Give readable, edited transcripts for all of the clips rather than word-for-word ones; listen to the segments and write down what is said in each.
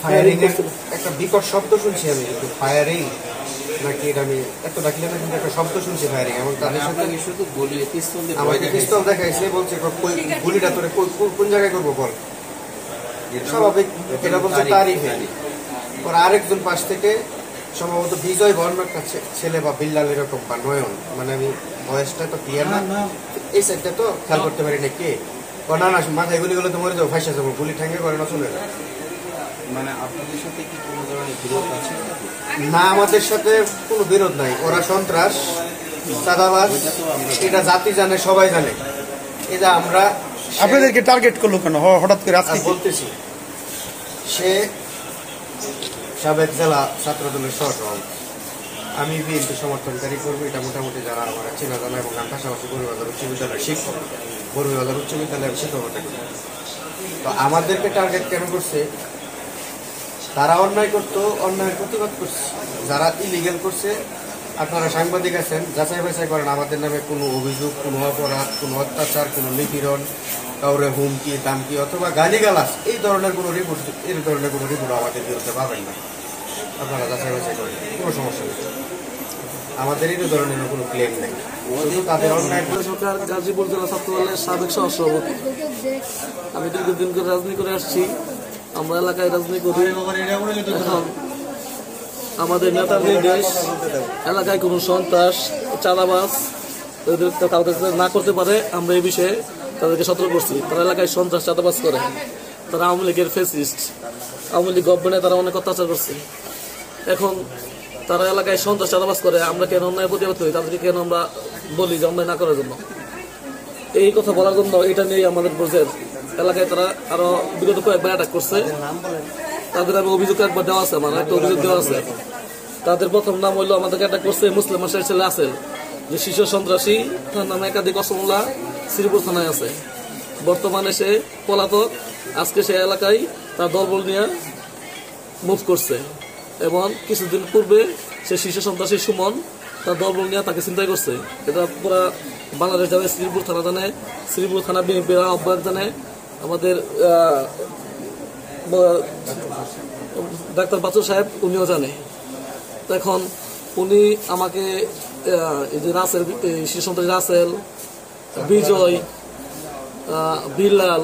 Firing একটা বিকট শব্দ শুনছি আমি, কিন্তু ফায়ারিং নাকি এটা আমি এত ডাকলে না, কিন্তু একটা শব্দ শুনছি ফায়ারিং। এবং তাদের সাথে শুধু আমাকে পিস্তল দেখাইছে, বলছে গুলিটা তোরে কোন জায়গায় করবো বল। স্বাভাবিক এটা বলছে তারিফে। ওর আরেকজন পাশ থেকে সম্ভবত বিজয় বর্মার কাছে ছেলে বা বিল্লাল এরকম বা নয়ন, মানে আমি বয়সটা তো ক্লিয়ার না, এই সাইডটা তো খেয়াল করতে পারি না কে। ও না না মাথায় গুলি গুলো তো মরে যাবো, ফাঁসা যাবো, গুলি ঠ্যাঙ্গে করে না চলে যাবে। মানে আপনাদের সাথে কি কোনো ধরনের বিরোধ আছে? না, আমাদের সাথে কোনো বিরোধ নাই। ওরা সন্ত্রাস, চাঁদাবাজ, এটা জাতি জানে, সবাই জানে। এটা আমরা আপনাদেরকে টার্গেট করলো কেন হঠাৎ করে? আজকে বলতেছি, সে সাবেক জেলা ছাত্রদলের সহসভাপতি, আমি বিএনপি সমর্থনকারী করবো, এটা মোটামুটি যারা আমার চেনা জানা। এবং আমি পাশাপাশি বড়ুবাজার উচ্চ বিদ্যালয়ের শিক্ষক, বড়ুবাজার উচ্চ বিদ্যালয়ের শিক্ষকতা করি। তো আমাদেরকে টার্গেট কেন করছে? তারা অন্যায় করতো, অন্যায়ের প্রতিবাদ করছে। যারা ইলিগেল করছে, আপনারা সাংবাদিক আছেন, যাচাই বাছাই করেন আমাদের নামে কোনো অভিযোগ, কোনো অপরাধ, কোনো অত্যাচার, কোনো নিপীড়ন, কাউরে হুমকি দামকি অথবা গালিগালাজ, এই ধরনের কোনো রিপোর্ট আমাদের বিরুদ্ধে পাবেন না। আপনারা যাচাই বাছাই করেন, কোনো সমস্যা নেই। আমাদের এই ধরনের কোনো ক্লেম নেই। তাদের অন্যায় সরকার গাজীপুর জেলা ছাত্রদলের সাবেক সহসভাপতি। আমি দীর্ঘদিন করে রাজনীতি করে আসছি, আমরা এলাকায় রাজনীতি করি। এখন আমাদের নেতা নির্দেশ, এলাকায় কোনো সন্ত্রাস, চাঁদাবাজ কাউকে না করতে পারে, আমরা এই বিষয়ে তাদেরকে সতর্ক করছি। তারা এলাকায় সন্ত্রাস চাঁদাবাজ করে, তারা আওয়ামী লীগের ফেসিস্ট, আওয়ামী লীগ গভর্নমেন্টে তারা অনেক অত্যাচার করছে। এখন তারা এলাকায় সন্ত্রাস চাঁদাবাজ করে, আমরা কেন অন্যায় প্রতিবাদ করি? তাদেরকে কেন আমরা বলি যে অন্যায় না করার জন্য? এই কথা বলার জন্য এটা নিয়ে আমাদের বোঝের এলাকায় তারা আরো বিগত কয়েকবার অ্যাটাক করছে। তাদের আমি অভিযোগ একবার দেওয়া আছে, আমার একটা অভিযোগ দেওয়া আছে। তাদের প্রথম নাম হইলো, আমাদেরকে অ্যাটাক করছে মুসলিম মাসের ছেলে আসেল, যে শীর্ষ সন্ত্রাসী, তার নামে একাধিক অসমুল্লাহ শ্রীপুর থানায় আছে। বর্তমানে সে পলাতক। আজকে সে এলাকায় তার দলবল নিয়ে মুভ করছে। এবং কিছুদিন পূর্বে সে শীর্ষ সন্ত্রাসী সুমন তার দলবল নিয়ে তাকে চিন্তাই করছে। এটা পুরা বাংলাদেশ জানে, শ্রীপুর থানা জানে, শ্রীপুর থানা বিএনপির আহ্বায়ক জানে, আমাদের ডাক্তার বাচুর সাহেব উনিও জানে। এখন উনি আমাকে এই যে রাসেল, শীর্ষ সন্ত্রাসী রাসেল, বিজয়, বিল্লাল,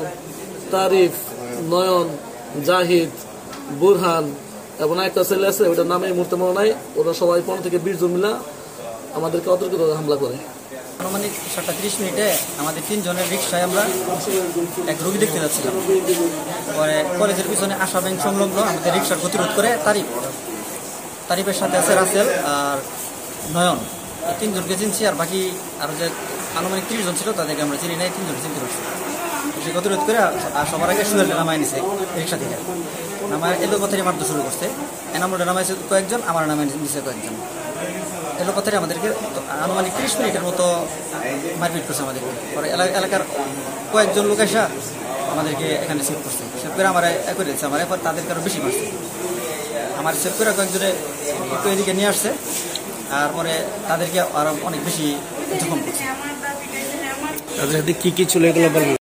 তারিফ, নয়ন, জাহিদ, বুরহান এবং একটা ছেলে আছে, ওটার নামে এই মুহূর্তে মনে নাই, ওরা সবাই 15 থেকে 20 জন মিলা আমাদেরকে অতর্কিত হামলা করে। আনুমানিক 7:30 মিনিটে আমাদের 3 জনের রিক্সায় আমরা এক রোগী দেখতে যাচ্ছিলাম। পরে কলেজের পিছনে আশা ব্যাংক সংলগ্ন আমাদের রিক্সার প্রতিরোধ করে তারিফের সাথে আছে রাসেল আর নয়ন। এই 3 জনকে চিনছি, আর বাকি আরও যে আনুমানিক 30 জন ছিল তাদেরকে আমরা চিনি নাই। 3 জন চিনতে পারছি। সে প্রতিরোধ করে আর সবার আগে সুয়েলটা নামায় নিছে রিক্সা থেকে। নামায় এলো পথে মারতে শুরু করছে। এনামুলটা নামাইছে কয়েকজন, আমার নামায় নিচে কয়েকজন। এলো পথে আমাদেরকে আনুমানিক 30 মিনিটের মতো মারপিট করছে আমাদেরকে। পরে এলাকার কয়েকজন লোক এসে আমাদেরকে এখানে সেভ করছে। সেভ করে আমার করে দিচ্ছে, আমার এরপর তাদেরকে আরও বেশি মারছে। আমার সেভ করে কয়েকজনে একটু এদিকে নিয়ে আসছে, আর পরে তাদেরকে আরও অনেক বেশি জখম করছে। তাদের সাথে কি ছিল এগুলো বলবেন?